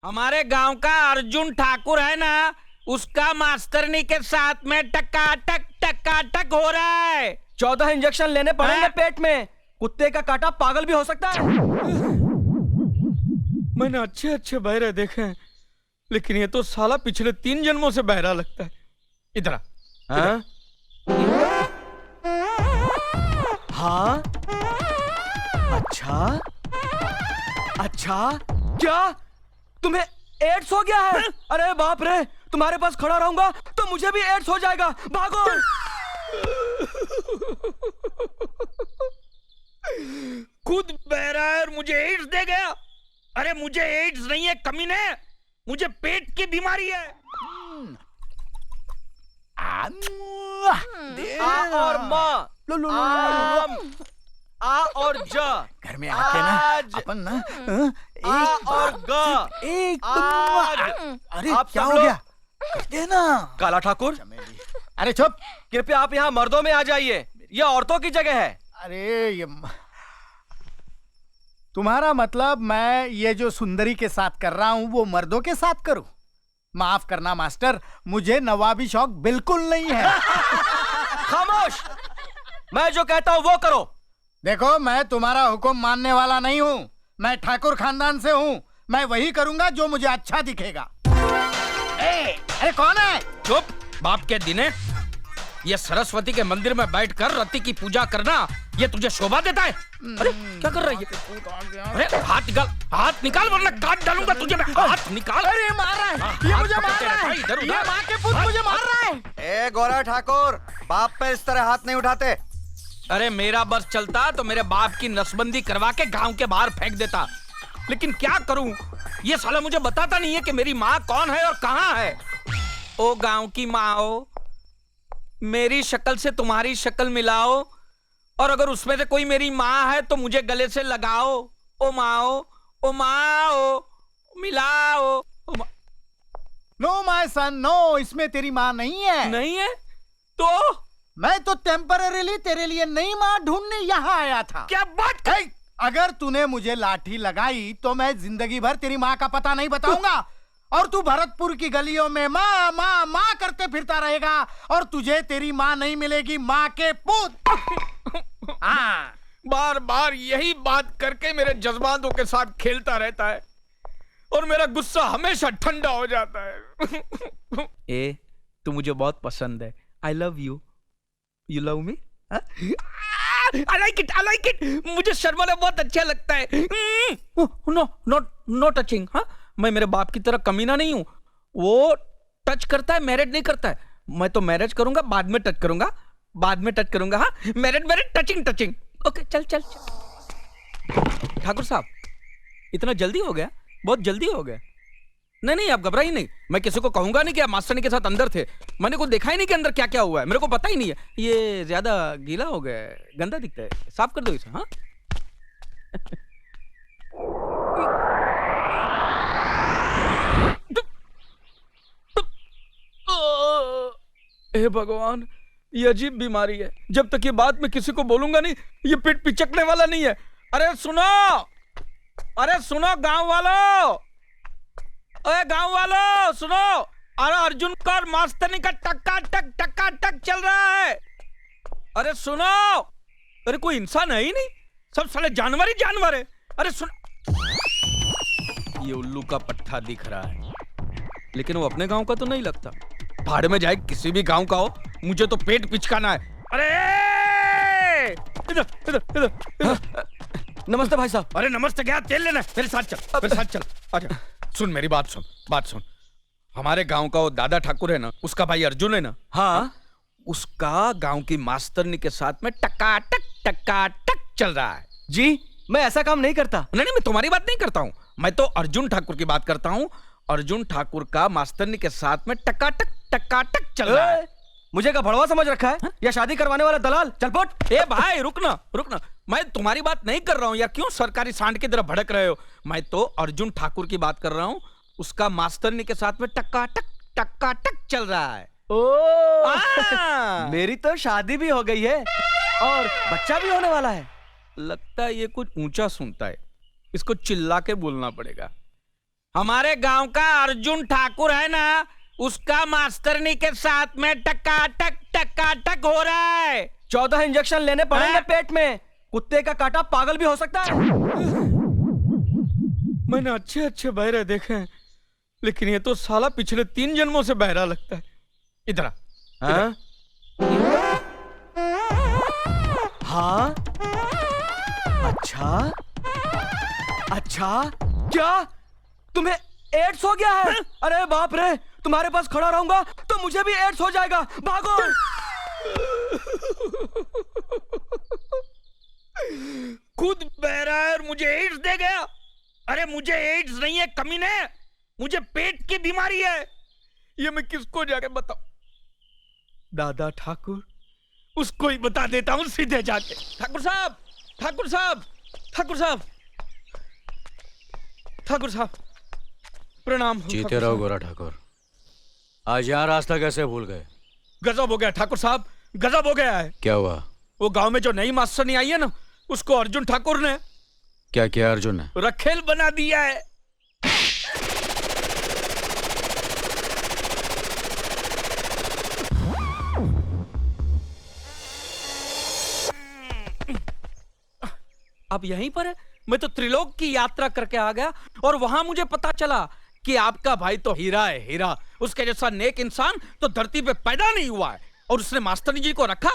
हमारे गांव का अर्जुन ठाकुर है ना, उसका मास्टरनी के साथ में टकाटक हो रहा है। 14 इंजेक्शन लेने पड़ेंगे पेट में। कुत्ते का काटा पागल भी हो सकता है। मैंने अच्छे अच्छे बहरे देखे हैं, लेकिन ये तो साला पिछले 3 जन्मों से बहरा लगता है। इधर आ। हाँ? हाँ? अच्छा क्या तुम्हें एड्स हो गया है? अरे बाप रे, तुम्हारे पास खड़ा रहूंगा तो मुझे भी एड्स हो जाएगा। भागो। खुद बहरा है और मुझे एड्स दे गया। अरे मुझे एड्स नहीं है कमीने, मुझे पेट की बीमारी है। आ और माँ, आ और जा घर में आके ना अपन ना आ और गा एक आज। अरे आप क्या सब हो लोग- गया? करते ना काला ठाकुर, अरे चुप। कृपया आप यहाँ मर्दों में आ जाइए, यह औरतों की जगह है। अरे ये तुम्हारा मतलब मैं ये जो सुंदरी के साथ कर रहा हूँ वो मर्दों के साथ करूं? माफ करना मास्टर, मुझे नवाबी शौक बिल्कुल नहीं है। खामोश, मैं जो कहता हूँ वो करो। देखो, मैं तुम्हारा हुक्म मानने वाला नहीं हूँ। मैं ठाकुर खानदान से हूँ। मैं वही करूंगा जो मुझे अच्छा दिखेगा। अरे कौन है? चुप, बाप के दिने। ये सरस्वती के मंदिर में बैठकर रति की पूजा करना, ये तुझे शोभा देता है? अरे क्या कर रही है? अरे हाथ निकाल वरना काट डालूंगा तुझे मैं। हाथ निकाल। अरे मार रहा है, ये मुझे मार रहा है। ये माँ के पुत्र मुझे मार रहा है। ए गोरा ठाकुर, बाप पे इस तरह हाथ नहीं उठाते। अरे मेरा बस चलता तो मेरे बाप की नसबंदी करवा के गांव के बाहर फेंक देता, लेकिन क्या करूं, ये साला मुझे बताता नहीं है कि मेरी माँ कौन है और कहाँ है। ओ गांव की माँ, मेरी शक्ल से तुम्हारी शक्ल मिलाओ, और अगर उसमें से कोई मेरी माँ है तो मुझे गले से लगाओ। ओ माँ, मिलाओ। नो माय सन, नो, इसमें तेरी माँ नहीं है। नहीं है तो मैं तो टेम्परेरीली तेरे लिए नई माँ ढूंढने यहाँ आया था। क्या बात कर? अगर तूने मुझे लाठी लगाई तो मैं जिंदगी भर तेरी माँ का पता नहीं बताऊंगा, और तू भरतपुर की गलियों में माँ माँ माँ करते फिरता रहेगा, और तुझे तेरी माँ नहीं मिलेगी, माँ के पुत। हाँ, बार बार यही बात करके मेरे जज्बातों के साथ खेलता रहता है और मेरा गुस्सा हमेशा ठंडा हो जाता है। ए, तू मुझे बहुत पसंद है। I love you. You love me? I like it. मुझे शर्माना बहुत अच्छा लगता है। No touching. हाँ, मैं मेरे बाप की तरह कमीना नहीं हूं। वो टच करता है, मैरिज नहीं करता है। मैं तो मैरिज करूंगा, बाद में टच करूंगा। हाँ, मैरिज टचिंग। ओके, चल। ठाकुर साहब, इतना जल्दी हो गया? बहुत जल्दी हो गया। नहीं, आप घबराइए नहीं। मैं किसी को कहूंगा नहीं कि आप मास्टरनी के साथ अंदर थे। मैंने को देखा ही नहीं कि अंदर क्या क्या हुआ है। मेरे को पता ही नहीं है। ये ज्यादा गीला हो गया है, गंदा दिखता है। साफ कर दो इसे। हाँ। हे भगवान, ये अजीब बीमारी है। जब तक ये बात मैं किसी को बोलूंगा नहीं, ये पेट पिचकने वाला नहीं है। अरे सुनो गांव वालों, सुनो। अरे अर्जुन का और मास्टरनी का टक्का चल रहा है। अरे सुनो, अरे कोई इंसान है ही नहीं, सब साले जानवर है। अरे सुन, ये उल्लू का पट्टा दिख रहा है, लेकिन वो अपने गांव का तो नहीं लगता। भाड़ में जाए, किसी भी गांव का हो, मुझे तो पेट पिचकाना है। अरे इधर। नमस्ते भाई साहब। अरे नमस्ते क्या, तेल लेना है? मेरे साथ चल। आजा, सुन मेरी बात सुन। हमारे गांव का वो दादा ठाकुर है ना, उसका भाई अर्जुन है ना। हाँ, उसका गांव की मास्टरनी के साथ में टकाटक चल रहा है। जी, मैं ऐसा काम नहीं करता। नहीं, मैं तुम्हारी बात नहीं करता हूँ। मैं तो अर्जुन ठाकुर की बात करता हूँ। अर्जुन ठाकुर का मास्टरनी के साथ में टकाटक चल रहा है। मुझे क्या भड़वा समझ रखा है? या शादी करवाने वाला दलाल? चल पट। ए भाई, रुकना। मैं तुम्हारी बात नहीं कर रहा हूँ यार। क्यों सरकारी सांड की तरह भड़क रहे हो? मैं तो अर्जुन ठाकुर की बात कर रहा हूँ। उसका मास्टरनी के साथ में टकाटक चल रहा है। ओ, मेरी तो शादी भी हो गई है और बच्चा भी होने वाला है। लगता है ये कुछ ऊंचा सुनता है, इसको चिल्ला के बोलना पड़ेगा। हमारे गांव का अर्जुन ठाकुर है ना, उसका मास्टरनी के साथ में टकाटक हो रहा है। 14 इंजेक्शन लेने पड़ेंगे हाँ? पेट में। कुत्ते का काटा पागल भी हो सकता है। मैंने अच्छे अच्छे बहरे देखे हैं, लेकिन ये तो साला पिछले 3 जन्मों से बहरा लगता है। इधर आ, हाँ? हाँ? अच्छा अच्छा, क्या तुम्हें एड्स हो गया है? अरे बाप रे, तुम्हारे पास खड़ा रहूंगा तो मुझे भी एड्स हो जाएगा। भागो। खुद बहरा है और मुझे एड्स दे गया। अरे मुझे एड्स नहीं है कमीने, मुझे पेट की बीमारी है। ये मैं किसको जाके बताऊं? दादा ठाकुर, उसको ही बता देता हूं सीधे जाके। ठाकुर साहब, ठाकुर साहब, ठाकुर साहब, ठाकुर साहब, प्रणाम। जीते रहो गोरा ठाकुर। आज यहाँ रास्ता कैसे भूल गए? गजब हो गया ठाकुर साहब, गजब हो गया है। क्या हुआ? वो गांव में जो नई मास्टरनी आई है ना, उसको अर्जुन ठाकुर ने क्या किया अर्जुन ने? रखेल बना दिया है। अब यहीं पर है। मैं तो त्रिलोक की यात्रा करके आ गया और वहां मुझे पता चला कि आपका भाई तो हीरा है, हीरा। उसके जैसा नेक इंसान तो धरती पे पैदा नहीं हुआ है। और उसने मास्टरनी जी को रखा,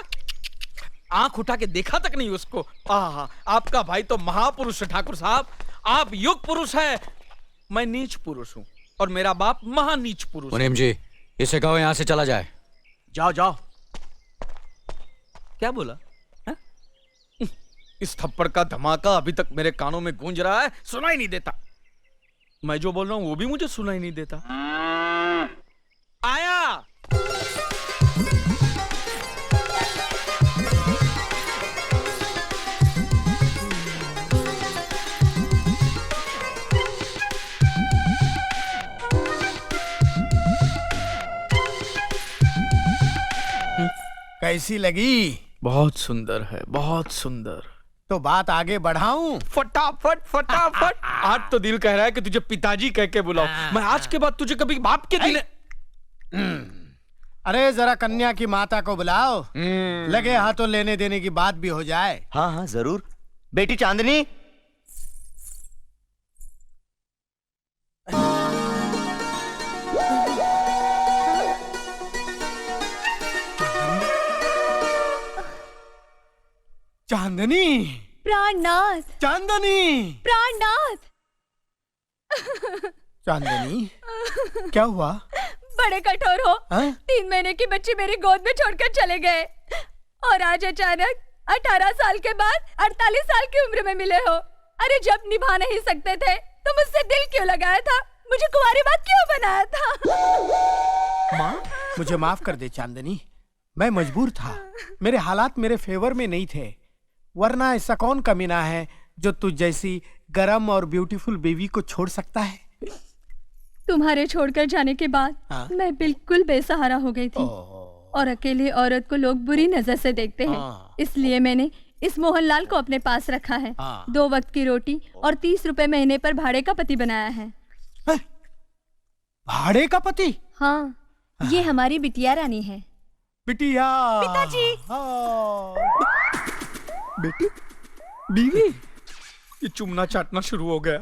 आंख उठा के देखा तक नहीं उसको। आहा, आपका भाई तो महापुरुष है ठाकुर साहब। आप युग पुरुष है, मैं नीच पुरुष हूँ और मेरा बाप महानीच पुरुष है। मुनीम जी, इसे कहो यहाँ से चला जाए। जाओ जाओ। क्या बोला है? इस थप्पड़ का धमाका अभी तक मेरे कानों में गूंज रहा है, सुनाई नहीं देता। मैं जो बोल रहा हूं वो भी मुझे सुनाई नहीं देता। आया। कैसी लगी? बहुत सुंदर है, बहुत सुंदर। तो बात आगे बढ़ाऊं? फटाफट फटाफट। आज तो दिल कह रहा है कि तुझे पिताजी कह के बुलाओ। मैं आज के बाद तुझे कभी बाप के दिन। अरे जरा कन्या की माता को बुलाओ, लगे हाथों लेने देने की बात भी हो जाए। हाँ हाँ जरूर। बेटी चांदनी, चांदनी, प्राणनाथ, चांदनी, प्राणनाथ। चांदनी, क्या हुआ? बड़े कठोर हो। हाँ? 3 महीने की बच्ची मेरी गोद में छोड़कर चले गए और आज अचानक 18 साल के बाद 48 साल की उम्र में मिले हो। अरे जब निभा नहीं सकते थे तो मुझसे दिल क्यों लगाया था? मुझे कुंवारी बात क्यों बनाया था? माँ, मुझे माफ कर दे चांदनी, मैं मजबूर था। मेरे हालात मेरे फेवर में नहीं थे, वरना ऐसा कौन कमीना है जो तुझ जैसी गरम और ब्यूटीफुल बेबी को छोड़ सकता है? तुम्हारे छोड़कर जाने के बाद हाँ? मैं बिल्कुल बेसहारा हो गई थी और अकेली औरत को लोग बुरी नजर से देखते हैं। हाँ। इसलिए मैंने इस मोहनलाल को अपने पास रखा है। हाँ। 2 वक्त की रोटी और 30 रुपए महीने पर भाड़े का पति बनाया है। हैं? भाड़े का पति? हाँ, ये हमारी बिटिया रानी है। बिटिया। पिताजी। हाँ। बेटी, बीवी, ये चुमना चाटना शुरू हो गया।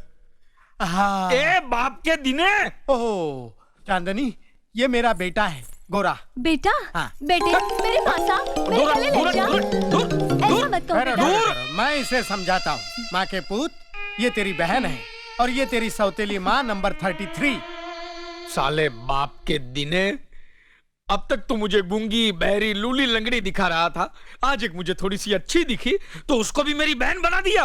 हाँ। ए बाप के दिने। ओह चांदनी, ये मेरा बेटा है गोरा। बेटा, हाँ। बेटे मेरे पास आ, मेरे दूर, गले दूर, लग जा। दूर, दूर, ऐसा दूर। मत कहो ठहरो, बेटा। ठहरो, मैं इसे समझाता हूँ। माँ के पूत, ये तेरी बहन है और ये तेरी सौतेली माँ नंबर 33। साले बाप के दिने, अब तक तो मुझे गूंगी बहरी लूली लंगड़ी दिखा रहा था, आज एक मुझे थोड़ी सी अच्छी दिखी तो उसको भी मेरी बहन बना दिया।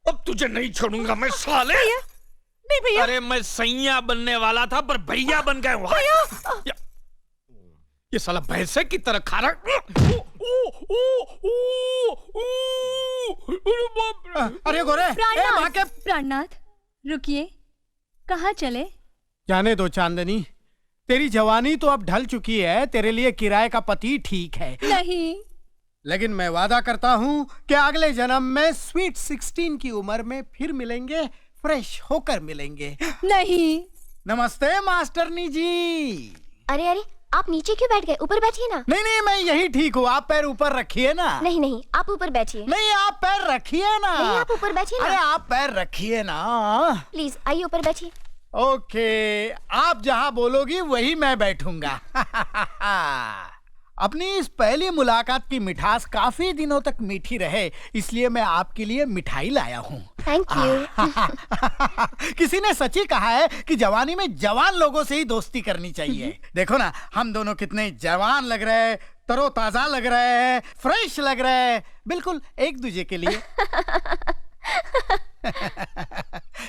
अब तुझे नहीं छोड़ूंगा मैं साले। नहीं भैया। अरे मैं सैया बनने वाला था पर भैया बन गए वहां। ये साला भैंसे की तरह खा रहा। अरे गोरे, ए माँ के। प्राणनाथ, रुकिए, कहाँ चले? जाने दो चांदनी, तेरी जवानी तो अब ढल चुकी है, तेरे लिए किराए का पति ठीक है। नहीं। लेकिन मैं वादा करता हूँ कि अगले जन्म में स्वीट 16 की उम्र में फिर मिलेंगे, फ्रेश होकर मिलेंगे। नहीं। नमस्ते मास्टरनी जी। अरे अरे, आप नीचे क्यों बैठ गए? ऊपर बैठिए ना। नहीं नहीं, मैं यही ठीक हूँ, आप पैर ऊपर रखिए ना। नहीं नहीं, आप ऊपर बैठिए। नहीं, आप पैर रखिए ना। नहीं, आप ऊपर बैठिए अरे ना। आप पैर रखिए ना। प्लीज आइए ऊपर बैठिए। ओके, आप जहाँ बोलोगी वही मैं बैठूंगा। अपनी इस पहली मुलाकात की मिठास काफी दिनों तक मीठी रहे, इसलिए मैं आपके लिए मिठाई लाया हूँ। Thank you. किसी ने सच ही कहा है कि जवानी में जवान लोगों से ही दोस्ती करनी चाहिए। देखो ना, हम दोनों कितने जवान लग रहे हैं, तरोताजा लग रहे हैं, फ्रेश लग रहे हैं, बिल्कुल एक दूजे के लिए।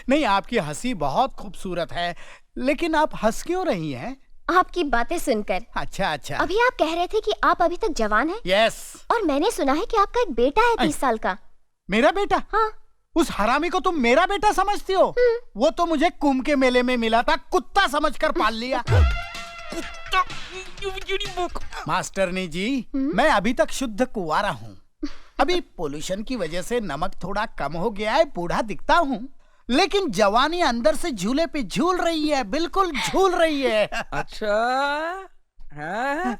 नहीं, आपकी हंसी बहुत खूबसूरत है, लेकिन आप हंस क्यों रही हैं? आपकी बातें सुनकर। अच्छा अच्छा। अभी आप कह रहे थे कि आप अभी तक जवान हैं। यस। और मैंने सुना है कि आपका एक बेटा है 30 साल का। मेरा बेटा? हाँ। उस हरामी को तुम मेरा बेटा समझती हो? वो तो मुझे कुंभ के मेले में मिला था, कुत्ता समझकर पाल लिया। मास्टरनी जी, मैं अभी तक शुद्ध कुंवारा हूँ। अभी पोल्यूशन की वजह से नमक थोड़ा कम हो गया है, बूढ़ा दिखता हूँ, लेकिन जवानी अंदर से झूले पे झूल रही है, बिल्कुल झूल रही है। अच्छा हाँ?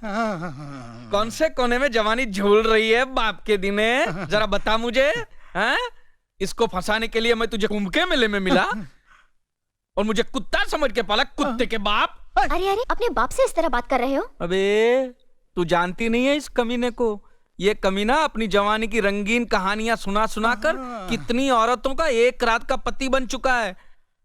कौन से कोने में जवानी झूल रही है बाप के दिने? जरा बता मुझे। हाँ? इसको फंसाने के लिए मैं तुझे कुंभ के मेले में मिला और मुझे कुत्ता समझ के पाला, कुत्ते के बाप। अरे अरे, अपने बाप से इस तरह बात कर रहे हो? अबे तू जानती नहीं है इस कमीने को। ये कमीना अपनी जवानी की रंगीन कहानियां सुना सुना कर कितनी औरतों का एक रात का पति बन चुका है।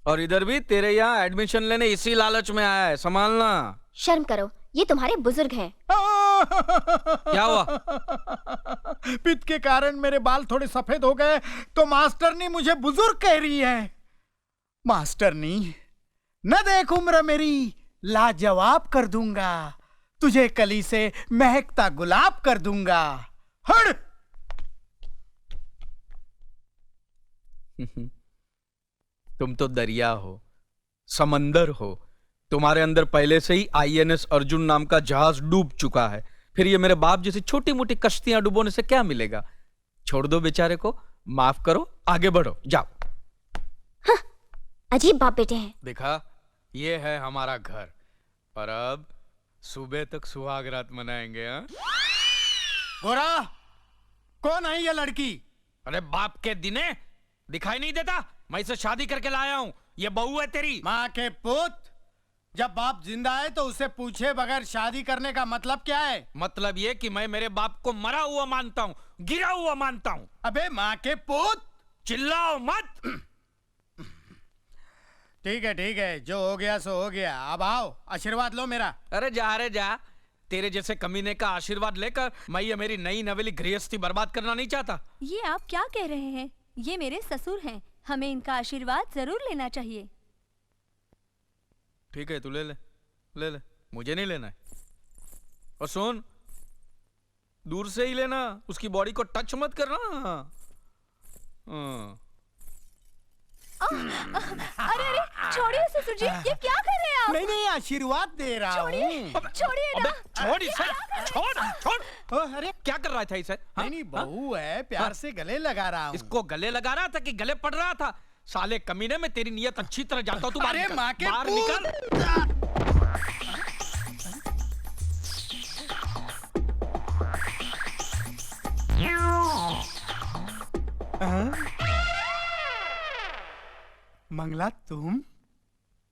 और इधर भी तेरे यहाँ एडमिशन लेने इसी लालच में आया है, संभालना। शर्म करो, ये तुम्हारे बुजुर्ग हैं। क्या हुआ? पित्त के कारण मेरे बाल थोड़े सफेद हो गए तो मास्टरनी मुझे बुजुर्ग कह रही है। मास्टरनी, न देख उम्र मेरी, लाजवाब कर दूंगा, तुझे कली से महकता गुलाब कर दूंगा। हट! तुम तो दरिया हो, समंदर हो, तुम्हारे अंदर पहले से ही INS अर्जुन नाम का जहाज डूब चुका है। फिर ये मेरे बाप जैसी छोटी मोटी कश्तियां डुबोने से क्या मिलेगा? छोड़ दो बेचारे को, माफ करो, आगे बढ़ो, जाओ। हाँ, अजीब बाप बेटे हैं। देखा, ये है हमारा घर, और अब सुबह तक सुहाग रात मनाएंगे। हाँ? गोरा, कौन है ये लड़की? अरे बाप के दिने दिखाई नहीं देता? मैं इसे शादी करके लाया हूँ, ये बहू है तेरी। माँ के पुत, जब बाप जिंदा है तो उसे पूछे बगैर शादी करने का मतलब क्या है? मतलब ये कि मैं मेरे बाप को मरा हुआ मानता हूँ, गिरा हुआ मानता हूँ। अबे माँ के पुत, चिल्लाओ मत। ठीक है, जो हो गया सो हो गया। अब आओ, आशीर्वाद लो मेरा। अरे जा, तेरे जैसे कमीने का आशीर्वाद लेकर मैं ये मेरी नई नवेली गृहस्थी बर्बाद करना नहीं चाहता। ये आप क्या कह रहे हैं? ये मेरे ससुर हैं, हमें इनका आशीर्वाद जरूर लेना चाहिए। ठीक है, तू ले ले, मुझे नहीं लेना है। और सुन, दूर से ही लेना, उसकी बॉडी को टच मत करना। अरे अरे, छोड़िए ससुर जी, ये क्या कर रहे हैं आप? नहीं, आशीर्वाद दे रहा हूँ। छोड़िए ना। छोड़ इसे, छोड़। अरे क्या कर रहा था इसे? हाँ? नहीं, बहू है, प्यार से गले लगा रहा हूँ। इसको गले लगा रहा था कि गले पड़ रहा था? साले कमीने में तेरी नियत अच्छी तरह जानता हूँ। तू अरे माँ के बाहर पुत! निकल। मंगला, तुम?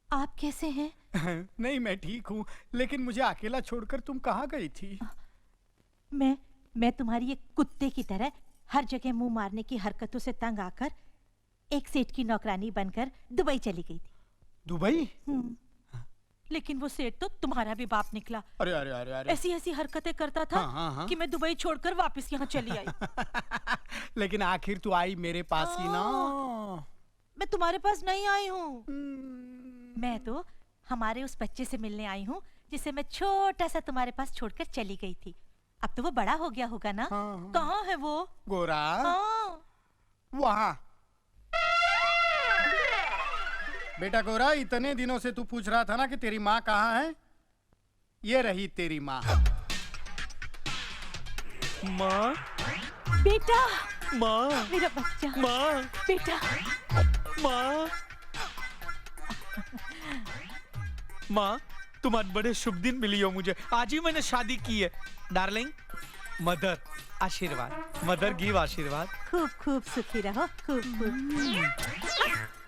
आप कैसे हैं? नहीं, मैं ठीक हूँ, लेकिन मुझे अकेला छोड़कर तुम कहाँ गई थी? मैं तुम्हारी एक कुत्ते की तरह हर जगह मुंह मारने की हरकतों से तंग आकर एक सेठ की नौकरानी बनकर दुबई चली गई थी। दुबई? लेकिन वो सेठ तो तुम्हारा भी बाप निकला। अरे अरे अरे अरे, ऐसी हरकतें करता था हाँ। कि मैं दुबई छोड़कर वापस यहाँ चली आई। लेकिन आखिर तू आई मेरे पास ही ना। मैं तुम्हारे पास नहीं आई हूँ, मैं तो हमारे उस बच्चे से मिलने आई हूँ जिसे मैं छोटा सा तुम्हारे पास छोड़कर चली गई थी। अब तो वो बड़ा हो गया होगा ना? कहाँ है वो? गोरा, वहाँ। बेटा गोरा, इतने दिनों से तू पूछ रहा था ना कि तेरी माँ कहाँ है? ये रही तेरी माँ। बेटा, माँ, मेरा बच्चा, माँ, बेटा, माँ माँ तुम आज बड़े शुभ दिन मिली हो मुझे, आज ही मैंने शादी की है। डार्लिंग, मदर आशीर्वाद, मदर गिव आशीर्वाद। खूब खूब सुखी रहो, खूब खूब।